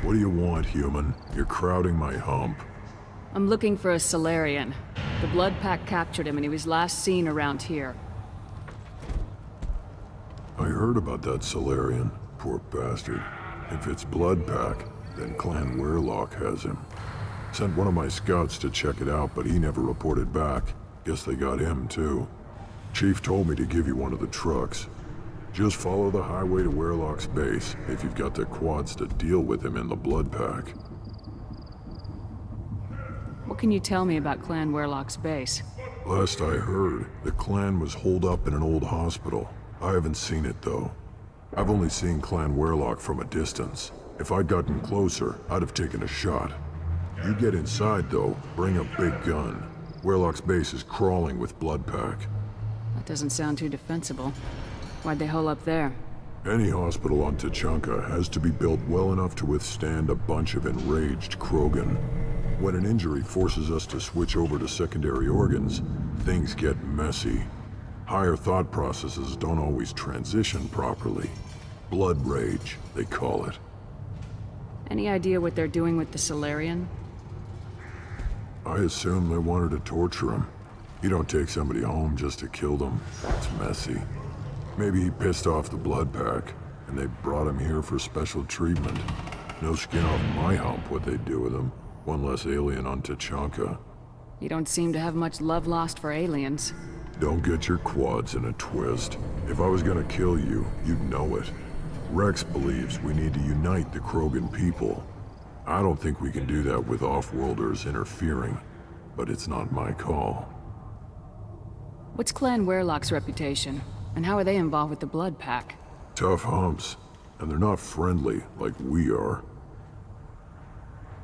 What do you want, human? You're crowding my hump. I'm looking for a Solarian. The Blood Pack captured him and he was last seen around here. I heard about that Solarian. Poor bastard. If it's Blood Pack, then Clan Werelock has him. Sent one of my scouts to check it out, but he never reported back. Guess they got him, too. Chief told me to give you one of the trucks. Just follow the highway to Werelock's base, if you've got the quads to deal with him in the Blood Pack. What can you tell me about Clan Werelock's base? Last I heard, the clan was holed up in an old hospital. I haven't seen it, though. I've only seen Clan Werelock from a distance. If I'd gotten closer, I'd have taken a shot. You get inside, though, bring a big gun. Werelock's base is crawling with Blood Pack. That doesn't sound too defensible. Why'd they hole up there? Any hospital on Tuchanka has to be built well enough to withstand a bunch of enraged Krogan. When an injury forces us to switch over to secondary organs, things get messy. Higher thought processes don't always transition properly. Blood rage, they call it. Any idea what they're doing with the Solarian? I assume they wanted to torture him. You don't take somebody home just to kill them. It's messy. Maybe he pissed off the Blood Pack, and they brought him here for special treatment. No skin off my hump what they'd do with him. One less alien on Tuchanka. You don't seem to have much love lost for aliens. Don't get your quads in a twist. If I was gonna kill you, you'd know it. Rex believes we need to unite the Krogan people. I don't think we can do that with off-worlders interfering, but it's not my call. What's Clan Werelock's reputation? And how are they involved with the Blood Pack? Tough humps, and they're not friendly like we are.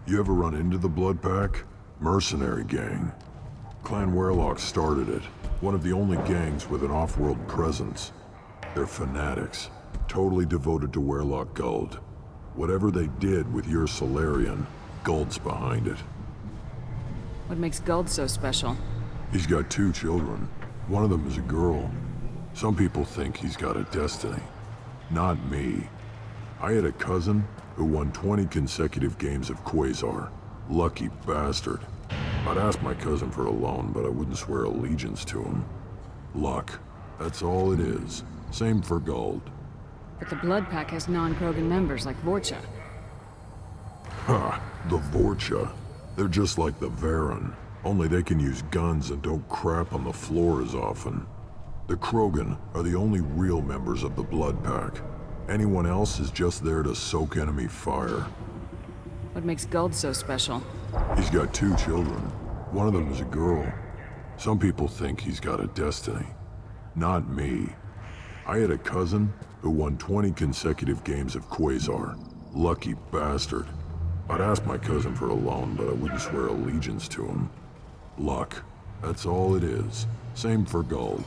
You ever run into the Blood Pack? Mercenary gang. Clan Werelock started it. One of the only gangs with an off-world presence. They're fanatics, totally devoted to Werelock Guld. Whatever they did with your Solarian, Guld's behind it. What makes Guld so special? He's got 2 children. One of them is a girl. Some people think he's got a destiny. Not me. I had a cousin who won 20 consecutive games of Quasar. Lucky bastard. I'd ask my cousin for a loan, but I wouldn't swear allegiance to him. Luck. That's all it is. Same for Guld. But the Blood Pack has non-Krogan members like Vorcha. Ha! The Vorcha. They're just like the Varen. Only they can use guns and don't crap on the floor as often. The Krogan are the only real members of the Blood Pack. Anyone else is just there to soak enemy fire. What makes Guld so special? He's got 2 children. One of them is a girl. Some people think he's got a destiny. Not me. I had a cousin who won 20 consecutive games of Quasar. Lucky bastard. I'd ask my cousin for a loan, but I wouldn't swear allegiance to him. Luck. That's all it is. Same for Guld.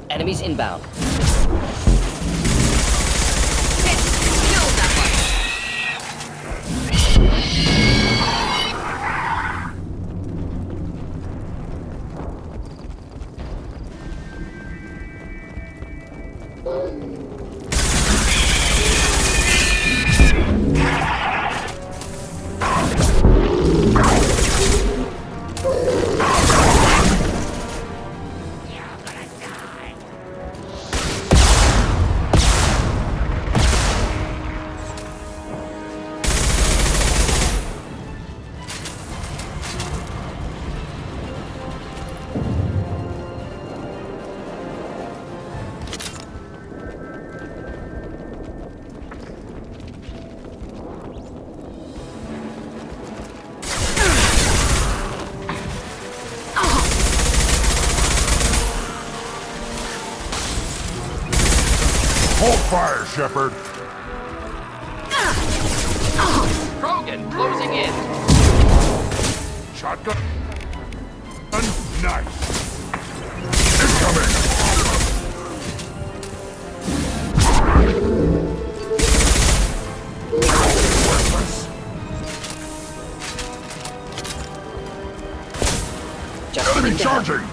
Enemies inbound. Hold fire, Shepard! Krogan closing in. Shotgun. Nice. Incoming! Worthless. Just Enemy moving down. charging!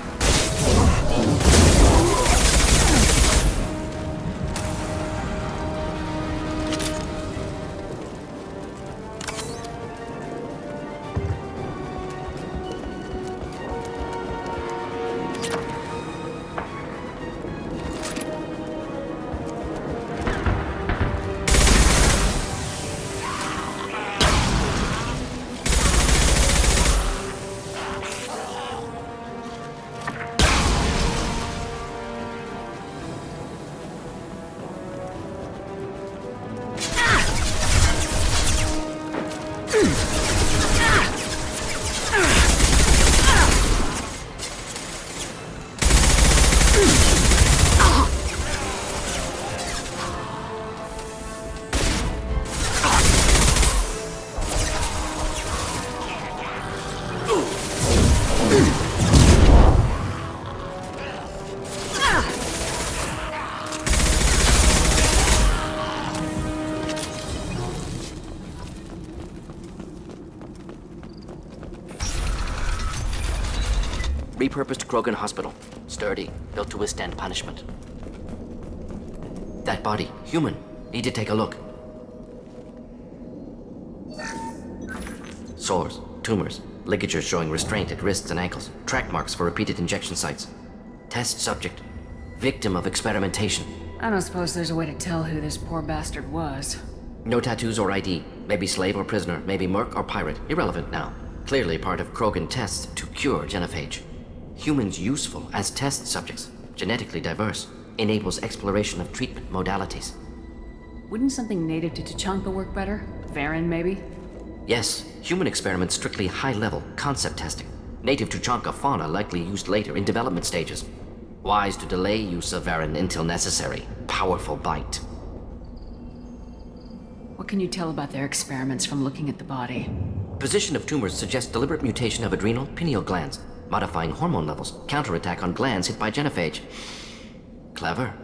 Repurposed Krogan hospital. Sturdy, built to withstand punishment. That body, human. Need to take a look. Sores, tumors, ligatures showing restraint at wrists and ankles, track marks for repeated injection sites. Test subject. Victim of experimentation. I don't suppose there's a way to tell who this poor bastard was. No tattoos or ID. Maybe slave or prisoner, maybe merc or pirate. Irrelevant now. Clearly part of Krogan tests to cure genophage. Humans useful as test subjects, genetically diverse, enables exploration of treatment modalities. Wouldn't something native to Tuchanka work better? Varen, maybe? Yes, human experiments strictly high-level, concept testing. Native Tuchanka fauna likely used later in development stages. Wise to delay use of Varen until necessary. Powerful bite. What can you tell about their experiments from looking at the body? Position of tumors suggests deliberate mutation of adrenal, pineal glands, modifying hormone levels, counterattack on glands hit by genophage. Clever.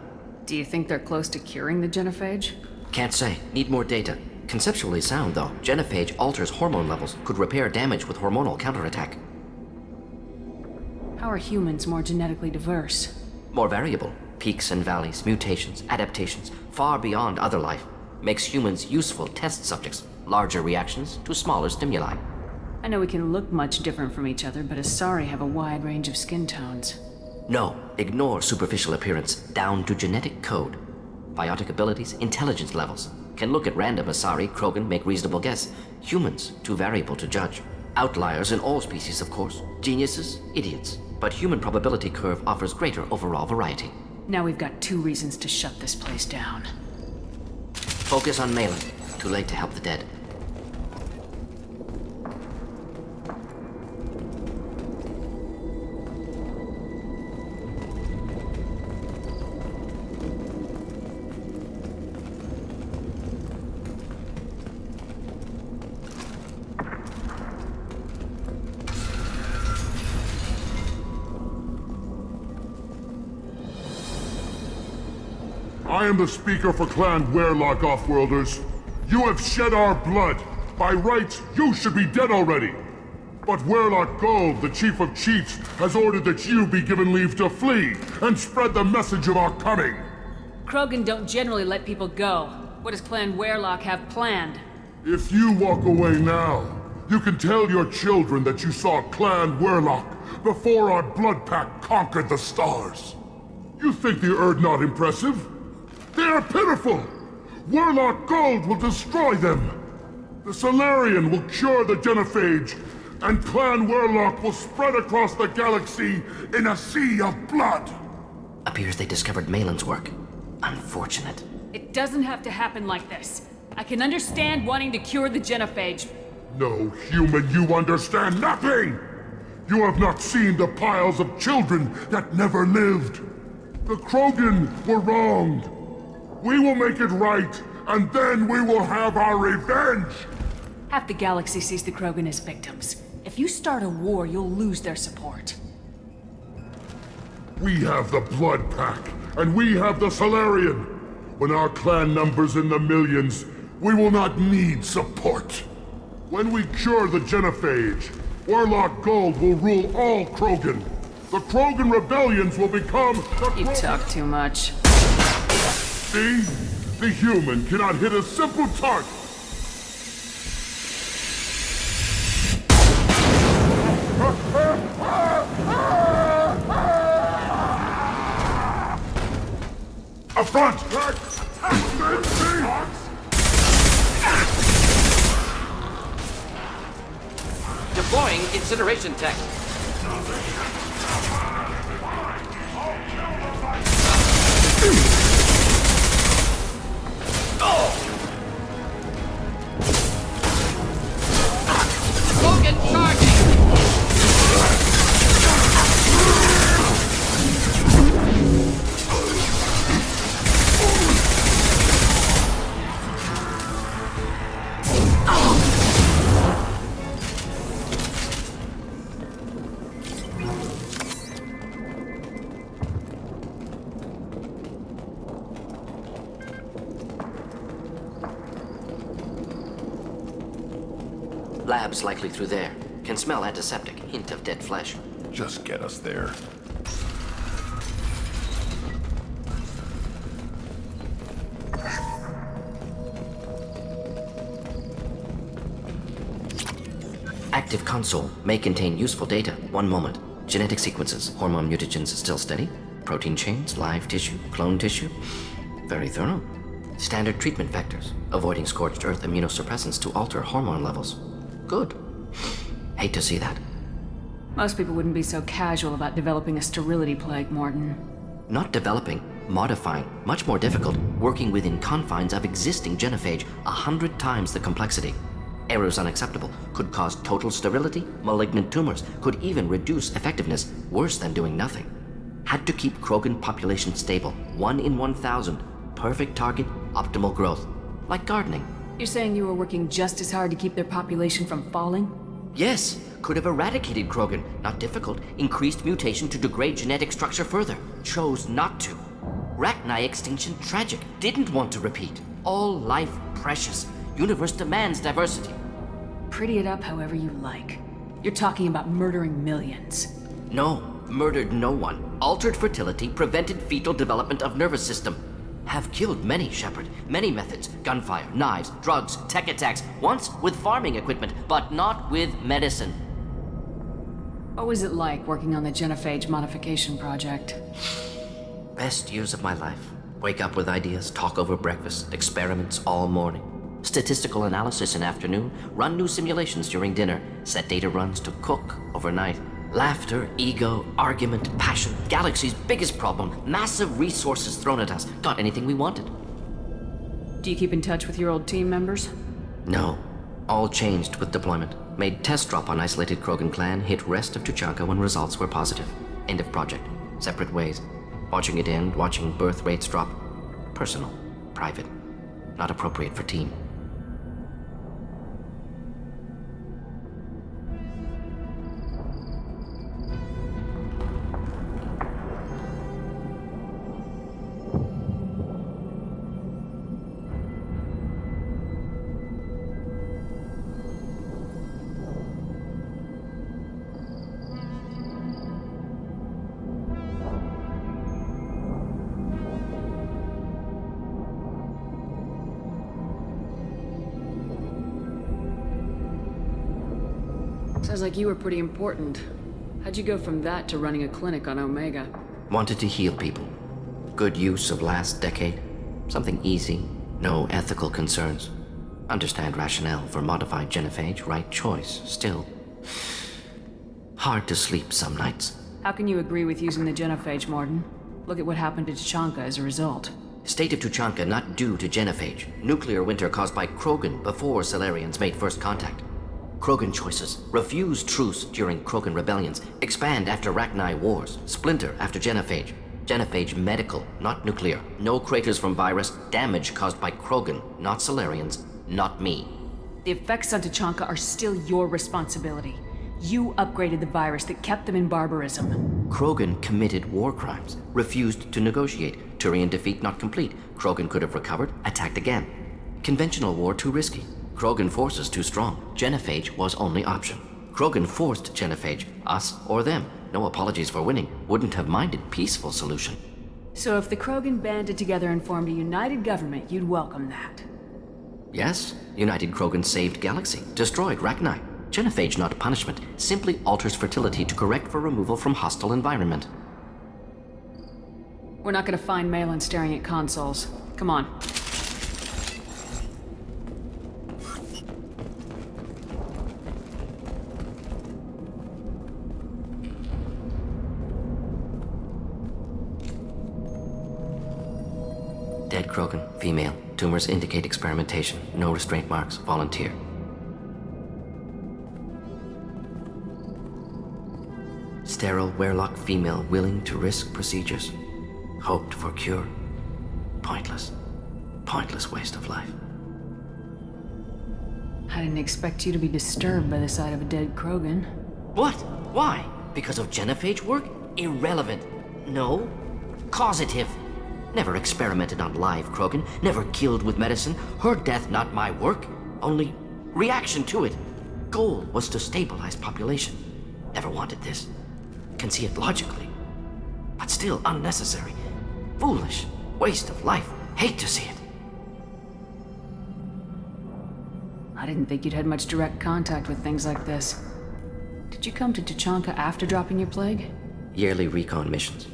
Do you think they're close to curing the genophage? Can't say. Need more data. Conceptually sound, though. Genophage alters hormone levels, could repair damage with hormonal counterattack. How are humans more genetically diverse? More variable. Peaks and valleys, mutations, adaptations, far beyond other life. Makes humans useful test subjects. Larger reactions to smaller stimuli. I know we can look much different from each other, but Asari have a wide range of skin tones. No, ignore superficial appearance, down to genetic code. Biotic abilities, intelligence levels. Can look at random Asari, Krogan, make reasonable guess. Humans, too variable to judge. Outliers in all species, of course. Geniuses, idiots. But human probability curve offers greater overall variety. Now we've got 2 reasons to shut this place down. Focus on Malin. Too late to help the dead. I am the speaker for Clan Werlock, Offworlders. You have shed our blood. By rights, you should be dead already. But Werlock Gold, the Chief of Chiefs, has ordered that you be given leave to flee and spread the message of our coming. Krogan don't generally let people go. What does Clan Werlock have planned? If you walk away now, you can tell your children that you saw Clan Werlock before our blood pack conquered the stars. You think the Erd not impressive? They are pitiful! Werlock Gold will destroy them! The Solarian will cure the genophage, and Clan Werlock will spread across the galaxy in a sea of blood! Appears they discovered Malin's work. Unfortunate. It doesn't have to happen like this. I can understand wanting to cure the genophage. No, human, you understand nothing! You have not seen the piles of children that never lived. The Krogan were wronged. We will make it right, and then we will have our revenge! Half the galaxy sees the Krogan as victims. If you start a war, you'll lose their support. We have the Blood Pack, and we have the Solarian. When our clan numbers in the millions, we will not need support. When we cure the Genophage, Warlock Gold will rule all Krogan. The Krogan rebellions will become the You talk too much. See? The human cannot hit a simple target. Up front! Deploying incineration tech. Logan charging! Labs likely through there. Can smell antiseptic, hint of dead flesh. Just get us there. Active console may contain useful data. One moment. Genetic sequences, hormone mutagens still steady. Protein chains, live tissue, clone tissue. Very thorough. Standard treatment vectors, avoiding scorched earth immunosuppressants to alter hormone levels. Good. Hate to see that. Most people wouldn't be so casual about developing a sterility plague, Mordin. Not developing, modifying, much more difficult, working within confines of existing genophage, 100 times the complexity. Errors unacceptable, could cause total sterility, malignant tumors, could even reduce effectiveness, worse than doing nothing. Had to keep Krogan population stable, 1 in 1,000, perfect target, optimal growth. Like gardening. You're saying you were working just as hard to keep their population from falling? Yes, could have eradicated Krogan. Not difficult. Increased mutation to degrade genetic structure further. Chose not to. Rachni extinction tragic. Didn't want to repeat. All life precious. Universe demands diversity. Pretty it up however you like. You're talking about murdering millions. No, murdered no one. Altered fertility, prevented fetal development of nervous system. Have killed many, Shepard. Many methods. Gunfire, knives, drugs, tech attacks. Once with farming equipment, but not with medicine. What was it like working on the genophage modification project? Best years of my life. Wake up with ideas, talk over breakfast, experiments all morning. Statistical analysis in afternoon, run new simulations during dinner, set data runs to cook overnight. Laughter, ego, argument, passion, galaxy's biggest problem, massive resources thrown at us. Got anything we wanted. Do you keep in touch with your old team members? No. All changed with deployment. Made test drop on isolated Krogan clan, hit rest of Tuchanka when results were positive. End of project. Separate ways. Watching it end, watching birth rates drop. Personal. Private. Not appropriate for team. Sounds like you were pretty important. How'd you go from that to running a clinic on Omega? Wanted to heal people. Good use of last decade. Something easy. No ethical concerns. Understand rationale for modified genophage. Right choice. Still. Hard to sleep some nights. How can you agree with using the genophage, Mordin? Look at what happened to Tuchanka as a result. State of Tuchanka not due to genophage. Nuclear winter caused by Krogan before Solarians made first contact. Krogan choices. Refuse truce during Krogan rebellions. Expand after Rachni wars. Splinter after genophage. Genophage medical, not nuclear. No craters from virus, damage caused by Krogan, not Solarians, not me. The effects on Tuchanka are still your responsibility. You upgraded the virus that kept them in barbarism. Krogan committed war crimes, refused to negotiate. Turian defeat not complete. Krogan could have recovered, attacked again. Conventional war too risky. Krogan forces too strong. Genophage was only option. Krogan forced Genophage, us or them. No apologies for winning. Wouldn't have minded peaceful solution. So if the Krogan banded together and formed a united government, you'd welcome that. Yes, United Krogan saved Galaxy, destroyed Rachni. Genophage not punishment, simply alters fertility to correct for removal from hostile environment. We're not gonna find Malin staring at consoles. Come on. Dead Krogan, female. Tumors indicate experimentation. No restraint marks. Volunteer. Sterile Werelock female willing to risk procedures. Hoped for cure. Pointless. Pointless waste of life. I didn't expect you to be disturbed by the sight of a dead Krogan. What? Why? Because of Genophage work? Irrelevant. No. Causative. Never experimented on live Krogan, never killed with medicine. Her death not my work, only reaction to it. Goal was to stabilize population. Never wanted this. Can see it logically. But still unnecessary. Foolish. Waste of life. Hate to see it. I didn't think you'd had much direct contact with things like this. Did you come to Tuchanka after dropping your plague? Yearly recon missions.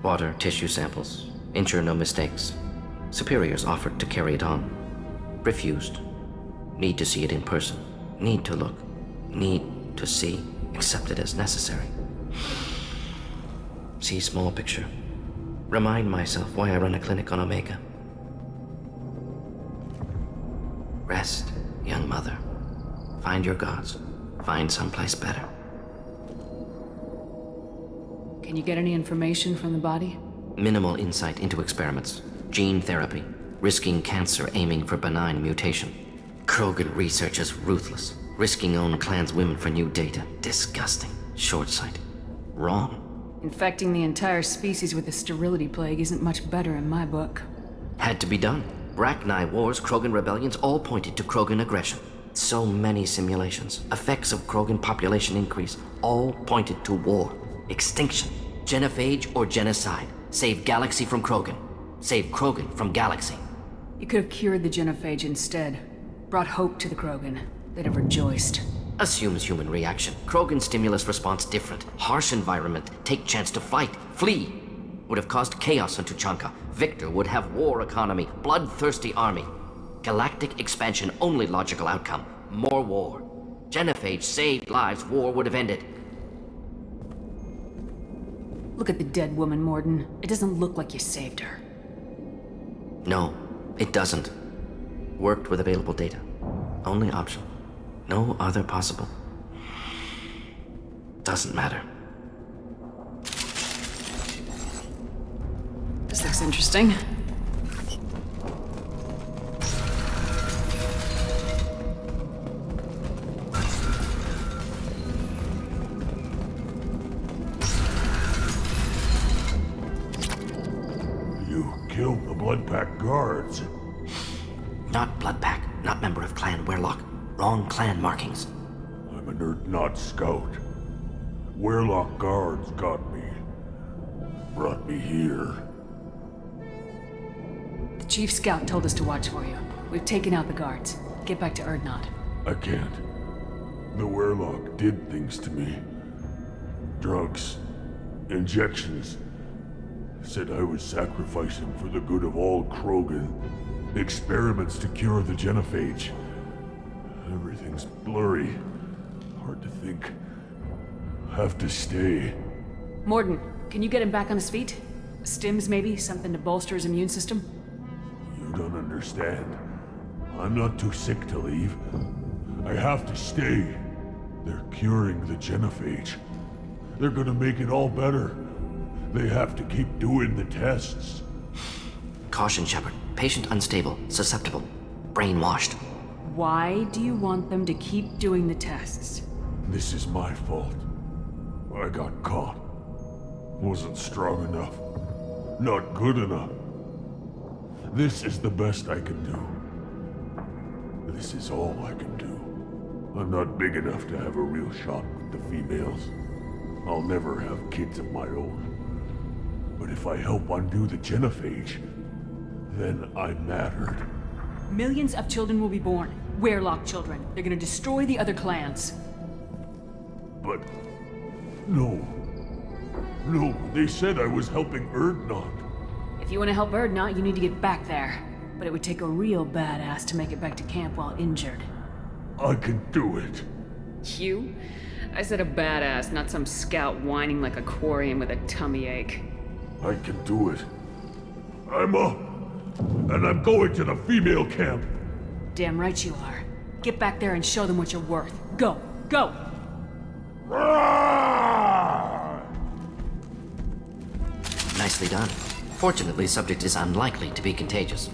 Water, tissue samples. Ensure no mistakes. Superiors offered to carry it on. Refused. Need to see it in person. Need to look. Need to see. Accepted as necessary. See small picture. Remind myself why I run a clinic on Omega. Rest, young mother. Find your gods. Find someplace better. Can you get any information from the body? Minimal insight into experiments. Gene therapy. Risking cancer aiming for benign mutation. Krogan research is ruthless. Risking own clan's women for new data. Disgusting. Short-sighted. Wrong. Infecting the entire species with the sterility plague isn't much better in my book. Had to be done. Rachni wars, Krogan rebellions all pointed to Krogan aggression. So many simulations. Effects of Krogan population increase. All pointed to war. Extinction. Genophage or genocide. Save Galaxy from Krogan. Save Krogan from Galaxy. You could have cured the Genophage instead. Brought hope to the Krogan. They'd have rejoiced. Assumes human reaction. Krogan stimulus response different. Harsh environment. Take chance to fight. Flee. Would have caused chaos on Tuchanka. Victor would have war economy. Bloodthirsty army. Galactic expansion only logical outcome. More war. Genophage saved lives. War would have ended. Look at the dead woman, Mordin. It doesn't look like you saved her. No, it doesn't. Worked with available data. Only option. No other possible. Doesn't matter. This looks interesting. You killed the Blood Pack guards. Not Bloodpack, not member of Clan Werelock. Wrong clan markings. I'm a nerd, not scout. Werelock guards got me. Brought me here. The Chief Scout told us to watch for you. We've taken out the guards. Get back to Erdnot. I can't. The Werelock did things to me. Drugs. Injections. Said I was sacrificing for the good of all Krogan. Experiments to cure the Genophage. Everything's blurry. Hard to think. Have to stay. Mordin, can you get him back on his feet? Stims, maybe? Something to bolster his immune system? You don't understand. I'm not too sick to leave. I have to stay. They're curing the Genophage. They're gonna make it all better. They have to keep doing the tests. Caution, Shepard. Patient unstable, susceptible, brainwashed. Why do you want them to keep doing the tests? This is my fault. I got caught. Wasn't strong enough. Not good enough. This is the best I can do. This is all I can do. I'm not big enough to have a real shot with the females. I'll never have kids of my own. But if I help undo the genophage, then I mattered. Millions of children will be born. Werelock children. They're gonna destroy the other clans. But... no. No, they said I was helping Erdnot. If you want to help Erdnot, you need to get back there. But it would take a real badass to make it back to camp while injured. I can do it. You? I said a badass, not some scout whining like a quarian with a tummy ache. I can do it. I'm up. And I'm going to the female camp. Damn right you are. Get back there and show them what you're worth. Go! Go! Nicely done. Fortunately, subject is unlikely to be contagious.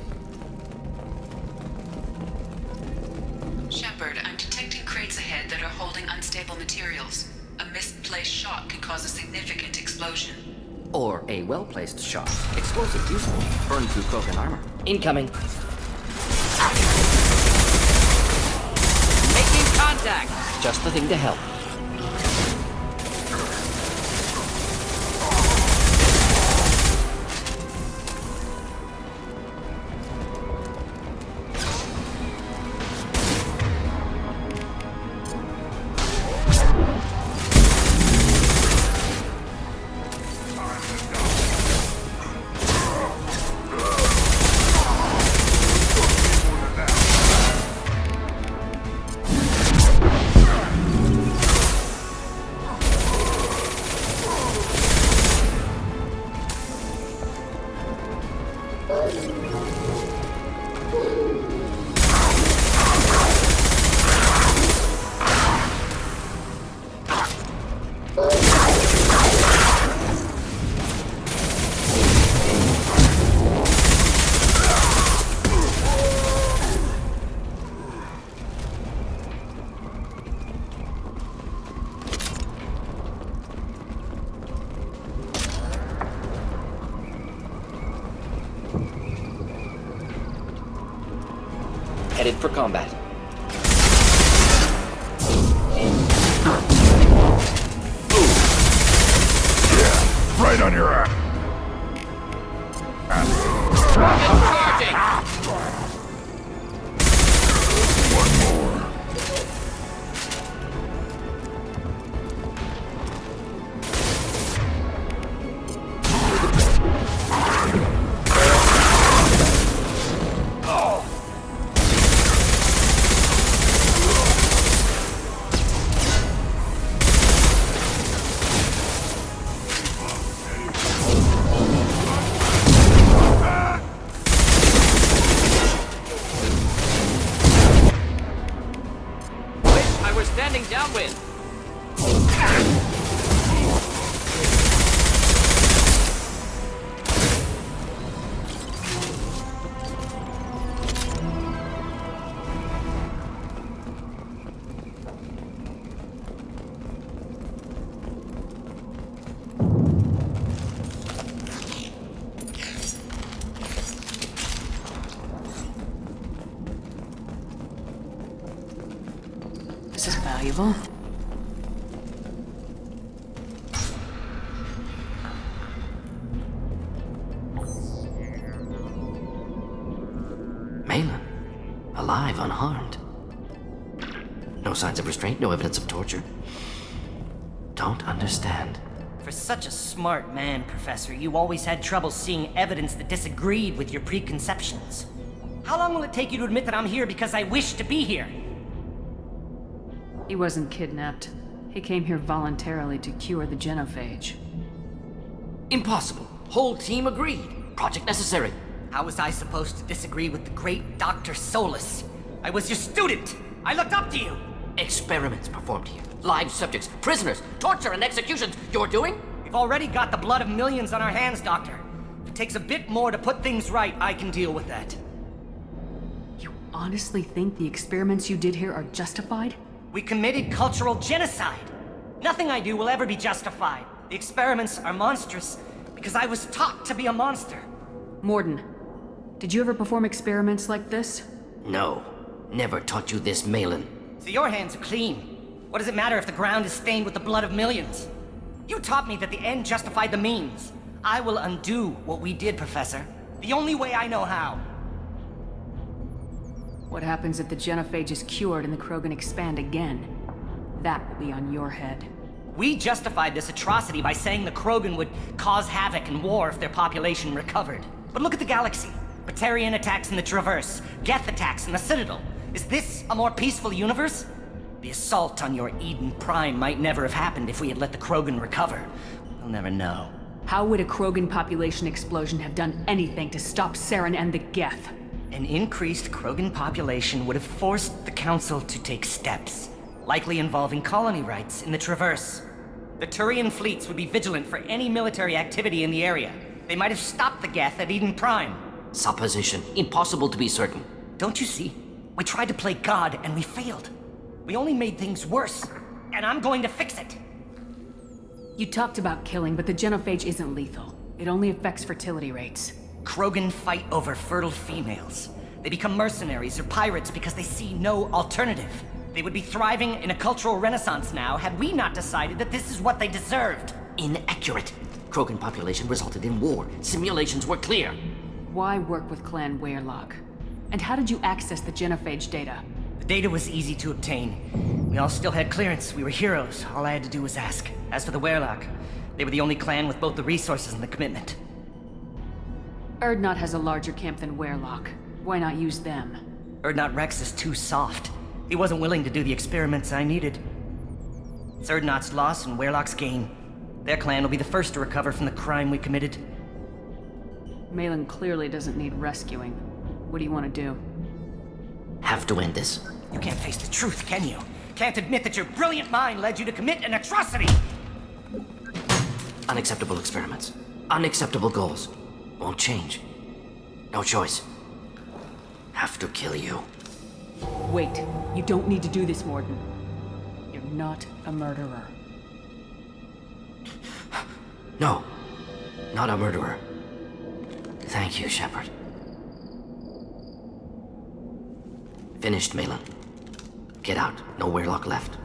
Shepard, I'm detecting crates ahead that are holding unstable materials. A misplaced shot can cause a significant explosion. Or a well-placed shot. Explosive useful. Burn through cloak and armor. Incoming. Making contact! Just the thing to help. Headed for combat. Yeah, right on your ass. One more. Downwind. This is valuable. Malin, alive, unharmed. No signs of restraint, no evidence of torture. Don't understand. For such a smart man, Professor, you always had trouble seeing evidence that disagreed with your preconceptions. How long will it take you to admit that I'm here because I wish to be here? He wasn't kidnapped. He came here voluntarily to cure the genophage. Impossible. Whole team agreed. Project necessary. How was I supposed to disagree with the great Dr. Solus? I was your student! I looked up to you! Experiments performed here. Live subjects, prisoners, torture and executions. You're doing? We've already got the blood of millions on our hands, Doctor. If it takes a bit more to put things right, I can deal with that. You honestly think the experiments you did here are justified? We committed cultural genocide. Nothing I do will ever be justified. The experiments are monstrous because I was taught to be a monster. Mordin, did you ever perform experiments like this? No. Never taught you this, Malin. So your hands are clean. What does it matter if the ground is stained with the blood of millions? You taught me that the end justified the means. I will undo what we did, Professor. The only way I know how. What happens if the genophage is cured and the Krogan expand again? That will be on your head. We justified this atrocity by saying the Krogan would cause havoc and war if their population recovered. But look at the galaxy. Batarian attacks in the Traverse, Geth attacks in the Citadel. Is this a more peaceful universe? The assault on your Eden Prime might never have happened if we had let the Krogan recover. We'll never know. How would a Krogan population explosion have done anything to stop Saren and the Geth? An increased Krogan population would have forced the Council to take steps, likely involving colony rights in the Traverse. The Turian fleets would be vigilant for any military activity in the area. They might have stopped the Geth at Eden Prime. Supposition. Impossible to be certain. Don't you see? We tried to play God and we failed. We only made things worse, and I'm going to fix it. You talked about killing, but the genophage isn't lethal. It only affects fertility rates. Krogan fight over fertile females. They become mercenaries or pirates because they see no alternative. They would be thriving in a cultural renaissance now had we not decided that this is what they deserved. Inaccurate. Krogan population resulted in war. Simulations were clear. Why work with Clan Weyrloc? And how did you access the genophage data? The data was easy to obtain. We all still had clearance. We were heroes. All I had to do was ask. As for the Weyrloc, they were the only clan with both the resources and the commitment. Urdnot has a larger camp than Weyrloc. Why not use them? Urdnot Rex is too soft. He wasn't willing to do the experiments I needed. It's Urdnot's loss and Weyrloc's gain. Their clan will be the first to recover from the crime we committed. Malin clearly doesn't need rescuing. What do you want to do? Have to end this. You can't face the truth, can you? Can't admit that your brilliant mind led you to commit an atrocity! Unacceptable experiments. Unacceptable goals. Won't change. No choice. Have to kill you. Wait. You don't need to do this, Mordin. You're not a murderer. No. Not a murderer. Thank you, Shepard. Finished, Malin. Get out. No Weyrloc left.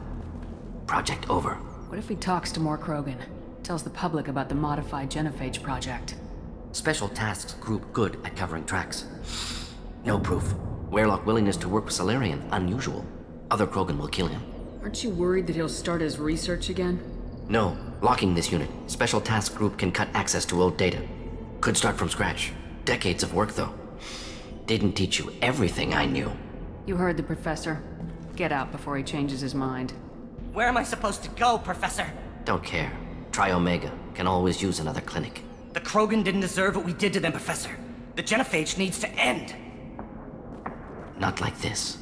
Project over. What if he talks to more Krogan? Tells the public about the modified genophage project? Special Tasks Group good at covering tracks. No proof. Weyrloc willingness to work with Salarian, unusual. Other Krogan will kill him. Aren't you worried that he'll start his research again? No. Locking this unit. Special Task Group can cut access to old data. Could start from scratch. Decades of work, though. Didn't teach you everything I knew. You heard the professor. Get out before he changes his mind. Where am I supposed to go, Professor? Don't care. Try Omega. Can always use another clinic. The Krogan didn't deserve what we did to them, Professor. The genophage needs to end. Not like this.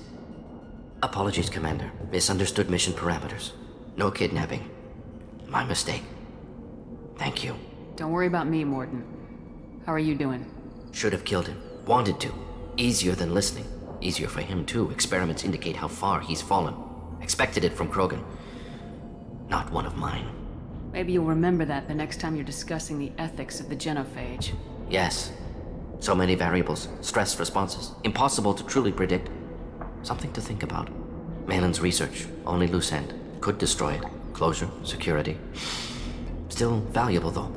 Apologies, Commander. Misunderstood mission parameters. No kidnapping. My mistake. Thank you. Don't worry about me, Mordin. How are you doing? Should have killed him. Wanted to. Easier than listening. Easier for him, too. Experiments indicate how far he's fallen. Expected it from Krogan. Not one of mine. Maybe you'll remember that the next time you're discussing the ethics of the genophage. Yes. So many variables. Stress responses. Impossible to truly predict. Something to think about. Malin's research. Only loose end. Could destroy it. Closure. Security. Still valuable, though.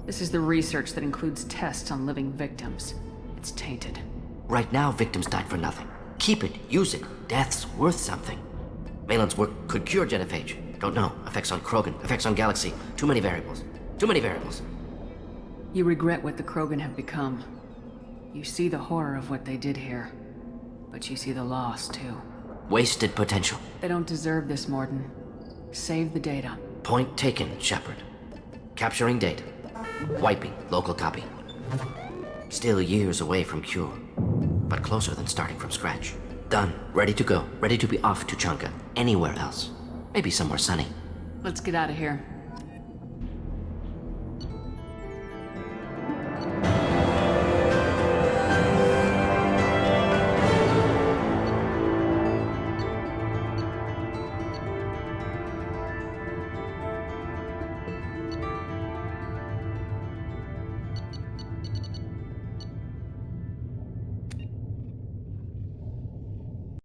This is the research that includes tests on living victims. It's tainted. Right now, victims died for nothing. Keep it. Use it. Death's worth something. Malin's work could cure genophage. Don't know. Effects on Krogan. Effects on Galaxy. Too many variables. Too many variables. You regret what the Krogan have become. You see the horror of what they did here. But you see the loss, too. Wasted potential. They don't deserve this, Mordin. Save the data. Point taken, Shepard. Capturing data. Wiping local copy. Still years away from cure. But closer than starting from scratch. Done. Ready to go. Ready to be off to Tuchanka. Anywhere else. Maybe somewhere sunny. Let's get out of here.